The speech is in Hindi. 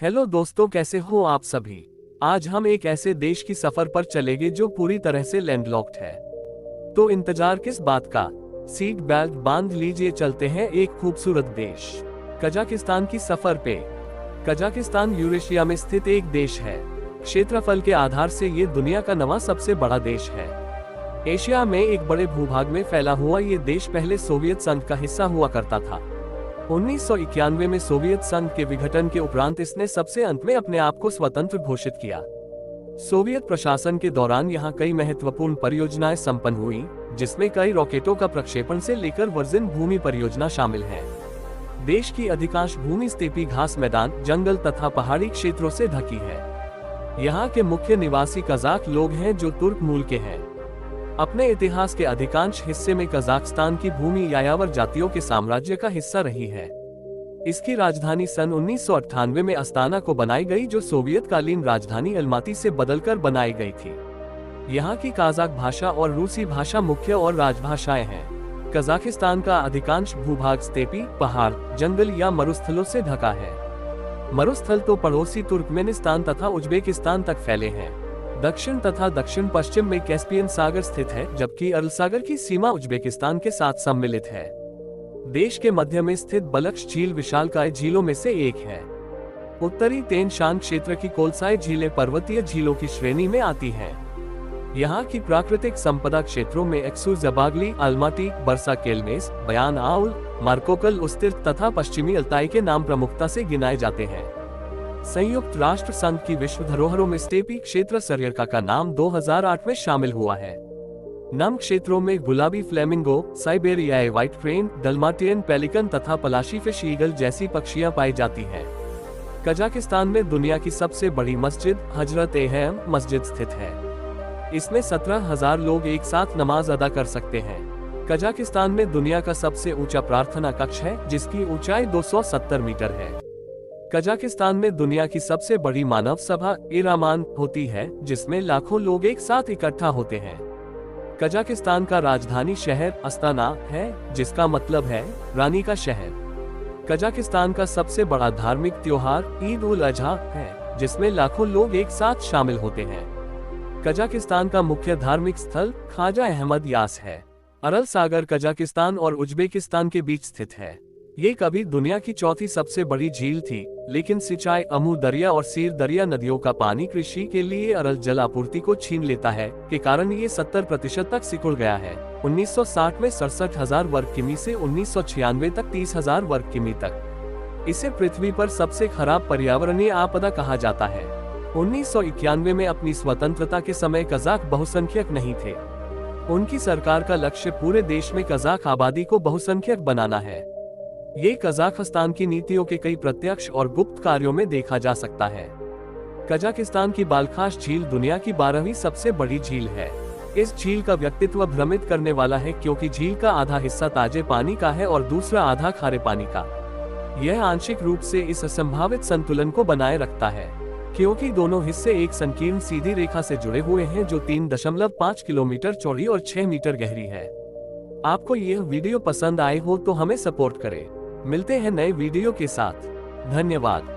हेलो दोस्तों, कैसे हो आप सभी। आज हम एक ऐसे देश की सफर पर चलेंगे जो पूरी तरह से लैंडलॉक्ड है। तो इंतजार किस बात का, सीट बेल्ट बांध लीजिए, चलते हैं एक खूबसूरत देश कजाकिस्तान की सफर पे। कजाकिस्तान यूरेशिया में स्थित एक देश है। क्षेत्रफल के आधार से ये दुनिया का 9वां सबसे बड़ा देश है। एशिया में एक बड़े भूभाग में फैला हुआ ये देश पहले सोवियत संघ का हिस्सा हुआ करता था। 1991 में सोवियत संघ के विघटन के उपरांत इसने सबसे अंत में अपने आप को स्वतंत्र घोषित किया। सोवियत प्रशासन के दौरान यहाँ कई महत्वपूर्ण परियोजनाएं संपन्न हुई, जिसमें कई रॉकेटों का प्रक्षेपण से लेकर वर्जिन भूमि परियोजना शामिल है। देश की अधिकांश भूमि स्टेपी घास मैदान, जंगल तथा पहाड़ी क्षेत्रों से ढकी है। यहाँ के मुख्य निवासी कजाक लोग हैं जो तुर्क मूल के हैं। अपने इतिहास के अधिकांश हिस्से में कजाकिस्तान की भूमि यायावर जातियों के साम्राज्य का हिस्सा रही है। इसकी राजधानी सन 1998 में अस्ताना को बनाई गई, जो सोवियत कालीन राजधानी अलमाती से बदलकर बनाई गई थी। यहाँ की काजाक भाषा और रूसी भाषा मुख्य और राजभाषाएं हैं। कजाकिस्तान का अधिकांश भूभाग स्टेपी, पहाड़, जंगल या मरुस्थलों से ढका है। मरुस्थल तो पड़ोसी तुर्कमेनिस्तान तथा उज्बेकिस्तान तक फैले हैं। दक्षिण तथा दक्षिण पश्चिम में कैस्पियन सागर स्थित है, जबकि अरल सागर की सीमा उज्बेकिस्तान के साथ सम्मिलित है। देश के मध्य में स्थित बलख्श झील विशालकाय झीलों में से एक है। उत्तरी तेन शान क्षेत्र की कोलसाई झीलें पर्वतीय झीलों की श्रेणी में आती हैं। यहाँ की प्राकृतिक संपदा क्षेत्रों में एक्सू जबागली, अलमाटी, बरसा केलमेस, बयान आउल, मार्कोकल उस्तिर्क तथा पश्चिमी अल्ताई के नाम प्रमुखता से गिनाए जाते हैं। संयुक्त राष्ट्र संघ की विश्व धरोहरों में स्टेपी क्षेत्र सरियरका का नाम 2008 में शामिल हुआ है। नम क्षेत्रों में गुलाबी फ्लेमिंगो, साइबेरियाई व्हाइट क्रेन, डलमाटियन पेलिकन तथा पलाशी फिश ईगल जैसी पक्षियां पाई जाती हैं। कजाकिस्तान में दुनिया की सबसे बड़ी मस्जिद हजरत एहम मस्जिद स्थित है। इसमें 17,000 लोग एक साथ नमाज अदा कर सकते हैं। कजाकिस्तान में दुनिया का सबसे ऊंचा प्रार्थना कक्ष है, जिसकी ऊंचाई 270 मीटर है। कजाकिस्तान में दुनिया की सबसे बड़ी मानव सभा इरामान होती है, जिसमें लाखों लोग एक साथ इकट्ठा होते हैं। कजाकिस्तान का राजधानी शहर अस्ताना है, जिसका मतलब है रानी का शहर। कजाकिस्तान का सबसे बड़ा धार्मिक त्योहार ईद उल अजहा है, जिसमें लाखों लोग एक साथ शामिल होते हैं। कजाकिस्तान का मुख्य धार्मिक स्थल ख्वाजा अहमद यास है। अरल सागर कजाकिस्तान और उज्बेकिस्तान के बीच स्थित है। ये कभी दुनिया की चौथी सबसे बड़ी झील थी, लेकिन सिंचाई अमू दरिया और सीर दरिया नदियों का पानी कृषि के लिए अरल जल आपूर्ति को छीन लेता है, के कारण ये 70% तक सिकुड़ गया है। 1960 में 67,000 वर्ग किमी से 1996 तक 30,000 वर्ग किमी तक। इसे पृथ्वी पर सबसे खराब पर्यावरणीय आपदा कहा जाता है। 1991 में अपनी स्वतंत्रता के समय कजाक बहुसंख्यक नहीं थे। उनकी सरकार का लक्ष्य पूरे देश में कजाक आबादी को बहुसंख्यक बनाना है। ये कजाकिस्तान की नीतियों के कई प्रत्यक्ष और गुप्त कार्यों में देखा जा सकता है। कजाकिस्तान की बालखाश झील दुनिया की 12वीं सबसे बड़ी झील है। इस झील का व्यक्तित्व भ्रमित करने वाला है, क्योंकि झील का आधा हिस्सा ताजे पानी का है और दूसरा आधा खारे पानी का। यह आंशिक रूप से इस असंभावित संतुलन को बनाए रखता है, क्योंकि दोनों हिस्से एक संकीर्ण सीधी रेखा से जुड़े हुए हैं, जो 3.5 किलोमीटर चौड़ी और 6 मीटर गहरी है। आपको यह वीडियो पसंद आए हो तो हमें सपोर्ट करें। मिलते हैं नए वीडियो के साथ। धन्यवाद।